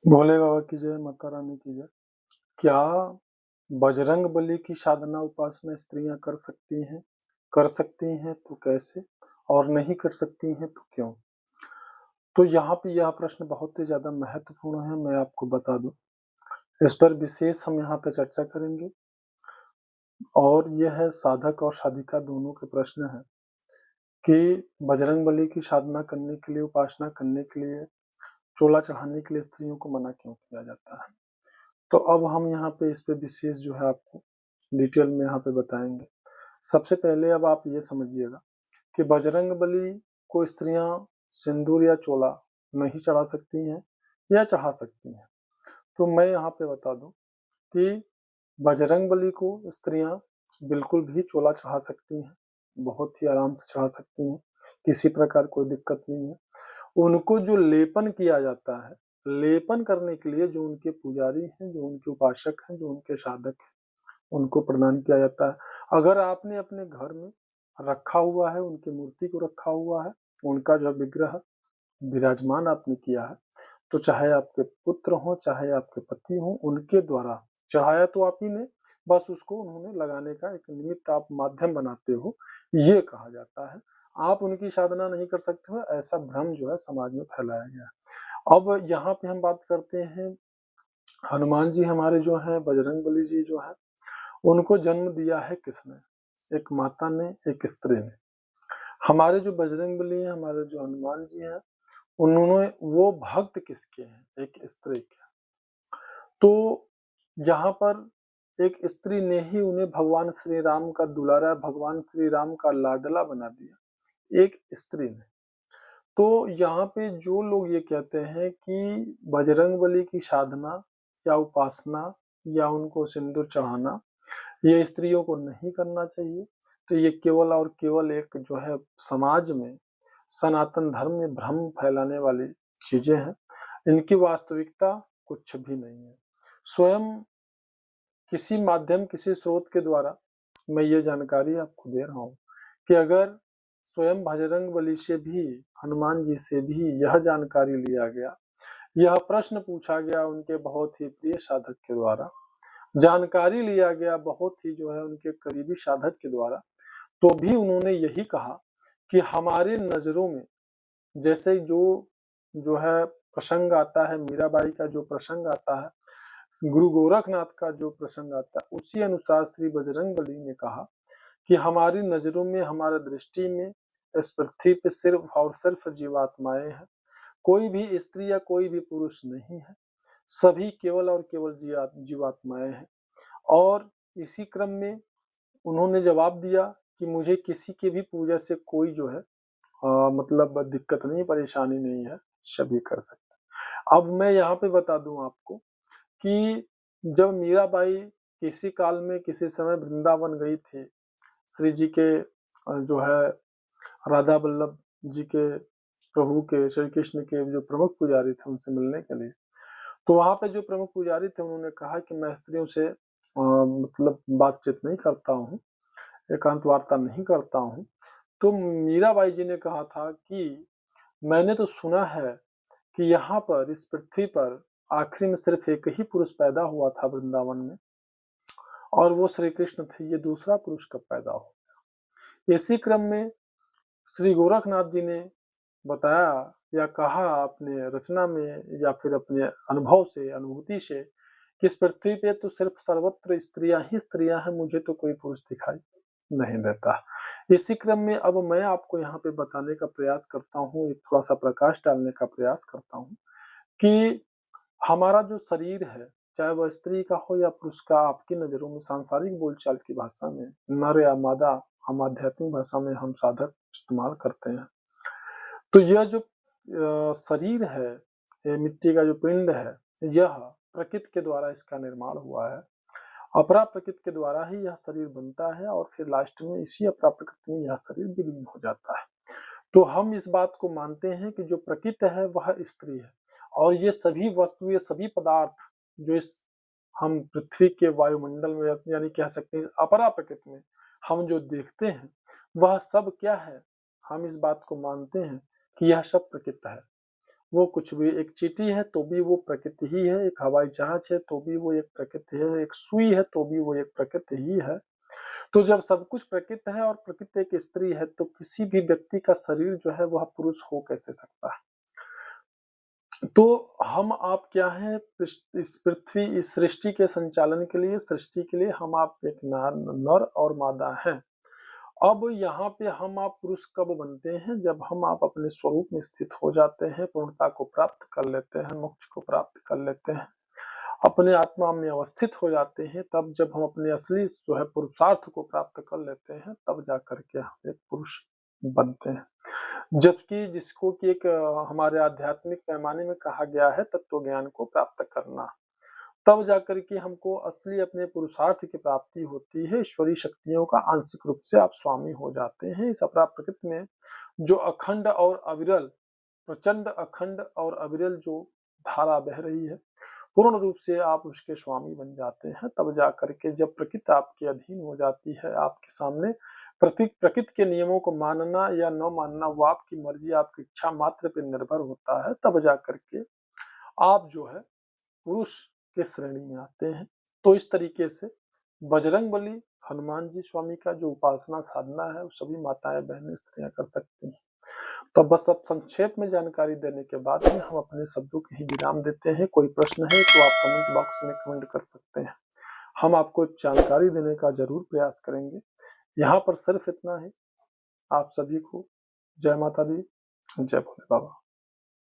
भोले बाबा की जय, माता रानी की जय। क्या बजरंग बली की साधना उपासना स्त्रियां कर सकती हैं? कर सकती हैं तो कैसे, और नहीं कर सकती हैं तो क्यों? तो यहाँ पे यह प्रश्न बहुत ही ज्यादा महत्वपूर्ण है, मैं आपको बता दूं। इस पर विशेष हम यहाँ पे चर्चा करेंगे, और यह है साधक और साधिका दोनों के प्रश्न है कि बजरंग बली की साधना करने के लिए, उपासना करने के लिए, चोला चढ़ाने के लिए स्त्रियों को मना क्यों किया जाता है। तो अब हम यहाँ पे इस पे विशेष जो है आपको डिटेल में यहाँ पे बताएंगे। सबसे पहले अब आप ये समझिएगा कि बजरंग बली को स्त्रियां सिंदूर या चोला नहीं चढ़ा सकती हैं या चढ़ा सकती हैं। तो मैं यहाँ पे बता दूं कि बजरंग बली को स्त्रियां बिल्कुल भी चोला चढ़ा सकती हैं, बहुत ही आराम से चढ़ा सकती हैं, किसी प्रकार कोई दिक्कत नहीं है। उनको जो लेपन किया जाता है, लेपन करने के लिए जो उनके पुजारी हैं, जो उनके उपासक हैं, जो उनके साधक हैं, उनको प्रदान किया जाता है। अगर आपने अपने घर में रखा हुआ है, उनकी मूर्ति को रखा हुआ है, उनका जो विग्रह विराजमान आपने किया है, तो चाहे आपके पुत्र हो, चाहे आपके पति हो, उनके द्वारा चढ़ाया तो आप ही ने, बस उसको उन्होंने लगाने का एक निमित्त आप माध्यम बनाते हो, ये कहा जाता है। आप उनकी साधना नहीं कर सकते हो, ऐसा भ्रम जो है समाज में फैलाया गया है। अब यहाँ पे हम बात करते हैं, हनुमान जी हमारे जो हैं, बजरंग बली जी जो है, उनको जन्म दिया है किसने? एक माता ने, एक स्त्री ने। हमारे जो बजरंग बली हैं, हमारे जो हनुमान जी हैं, उन्होंने वो भक्त किसके हैं? एक स्त्री के। तो यहाँ पर एक स्त्री ने ही उन्हें भगवान श्री राम का दुलारा, भगवान श्री राम का लाडला बना दिया, एक स्त्री ने। तो यहाँ पे जो लोग ये कहते हैं कि बजरंग बली की साधना या उपासना या उनको सिंदूर चढ़ाना ये स्त्रियों को नहीं करना चाहिए, तो ये केवल और केवल एक जो है समाज में, सनातन धर्म में भ्रम फैलाने वाली चीजें हैं। इनकी वास्तविकता कुछ भी नहीं है। स्वयं किसी माध्यम, किसी स्रोत के द्वारा मैं ये जानकारी आपको दे रहा हूँ कि अगर स्वयं बजरंग बली से भी, हनुमान जी से भी यह जानकारी लिया गया, यह प्रश्न पूछा गया उनके बहुत ही प्रिय साधक के द्वारा, जानकारी लिया गया बहुत ही जो है उनके करीबी साधक के द्वारा, तो भी उन्होंने यही कहा कि हमारे नजरों में जैसे जो जो है प्रसंग आता है, मीराबाई का जो प्रसंग आता है, गुरु गोरखनाथ का जो प्रसंग आता है, उसी अनुसार श्री बजरंग बली ने कहा कि हमारी नजरों में, हमारी दृष्टि में इस पृथ्वी पे सिर्फ और सिर्फ जीवात्माएं हैं, कोई भी स्त्री या कोई भी पुरुष नहीं है, सभी केवल और केवल जीवात्माएं हैं। और इसी क्रम में उन्होंने जवाब दिया कि मुझे किसी की भी पूजा से कोई जो है मतलब दिक्कत नहीं, परेशानी नहीं है, सभी कर सकते। अब मैं यहाँ पे बता दूं आपको कि जब मीराबाई किसी काल में, किसी समय वृंदावन गई थी, श्री जी के जो है राधा वल्लभ जी के, प्रभु के, श्री कृष्ण के जो प्रमुख पुजारी थे, उनसे मिलने के लिए, तो वहां पे जो प्रमुख पुजारी थे उन्होंने कहा कि मैं स्त्रियों से मतलब बातचीत नहीं करता हूँ, एकांत वार्ता नहीं करता हूँ। तो मीराबाई जी ने कहा था कि मैंने तो सुना है कि यहाँ पर, इस पृथ्वी पर आखिरी में सिर्फ एक ही पुरुष पैदा हुआ था वृंदावन में, और वो श्री कृष्ण थे, ये दूसरा पुरुष कब पैदा हो। इसी क्रम में श्री गोरखनाथ जी ने बताया या कहा अपने रचना में या फिर अपने अनुभव से, अनुभूति से, कि इस पृथ्वी पे तो सिर्फ सर्वत्र स्त्रियां ही स्त्रियां हैं, मुझे तो कोई पुरुष दिखाई नहीं देता। इसी क्रम में अब मैं आपको यहाँ पे बताने का प्रयास करता हूँ, एक थोड़ा सा प्रकाश डालने का प्रयास करता हूँ कि हमारा जो शरीर है, चाहे वह स्त्री का हो या पुरुष का, आपकी नजरों में सांसारिक बोलचाल की भाषा में, नर या मादा, हम आध्यात्मिक भाषा में हम साधक इस्तेमाल करते हैं। तो यह जो शरीर है, ये मिट्टी का जो पिंड है, यह प्रकृति के द्वारा इसका निर्माण हुआ है। अपरा प्रकृति के द्वारा ही यह शरीर बनता है, और फिर लास्ट में इसी अपरा प्रकृति में यह शरीर विलीन हो जाता है। तो हम इस बात को मानते हैं कि जो प्रकृति है वह स्त्री है, और ये सभी वस्तु, ये सभी पदार्थ जो इस हम पृथ्वी के वायुमंडल में, यानी कह सकते हैं अपरा प्रकृति में हम जो देखते हैं, वह सब क्या है, हम इस बात को मानते हैं कि यह सब प्रकृति है। वो कुछ भी, एक चींटी है तो भी वो प्रकृति ही है, एक हवाई जहाज है तो भी वो एक प्रकृति है, एक सुई है तो भी वो एक प्रकृति ही है। तो जब सब कुछ प्रकृति है और प्रकृति एक स्त्री है, तो किसी भी व्यक्ति का शरीर जो है वह पुरुष हो कैसे सकता है। तो हम आप क्या हैं, इस पृथ्वी, इस सृष्टि के संचालन के लिए, सृष्टि के लिए हम आप एक नर और मादा हैं। अब यहाँ पे हम आप पुरुष कब बनते हैं, जब हम आप अपने स्वरूप में स्थित हो जाते हैं, पूर्णता को प्राप्त कर लेते हैं, मोक्ष को प्राप्त कर लेते हैं, अपने आत्मा में अवस्थित हो जाते हैं। तब जब हम अपने असली जो है पुरुषार्थ को प्राप्त कर लेते हैं, तब जा करके हम एक पुरुष बनते हैं। जबकि जिसको कि एक हमारे आध्यात्मिक पैमाने में कहा गया है तत्व ज्ञान को प्राप्त करना, तब जाकर के हमको असली अपने पुरुषार्थ की प्राप्ति होती है। ईश्वरीय शक्तियों का आंशिक रूप से आप स्वामी हो जाते हैं। इस अपरा प्रकृति में जो अखंड और अविरल, प्रचंड अखंड और अविरल जो धारा बह रही है, पूर्ण रूप से आप उसके स्वामी बन जाते हैं। तब जाकर के जब प्रकृति आपके अधीन हो जाती है, आपके सामने प्रकृति के नियमों को मानना या न मानना वो आपकी मर्जी, आपकी इच्छा मात्र पर निर्भर होता है। तब जाकर के आप जो है पुरुष के श्रेणी में आते हैं। तो इस तरीके से बजरंगबली हनुमान जी स्वामी का जो उपासना साधना है, वो सभी माताएं बहनें स्त्रियां कर सकती हैं। तो बस अब संक्षेप में जानकारी देने के बाद में हम अपने शब्दों के ही विराम देते हैं। कोई प्रश्न है तो आप कमेंट बॉक्स में कमेंट कर सकते हैं, हम आपको जानकारी देने का जरूर प्रयास करेंगे। यहाँ पर सिर्फ इतना ही। आप सभी को जय माता दी, जय भोले बाबा।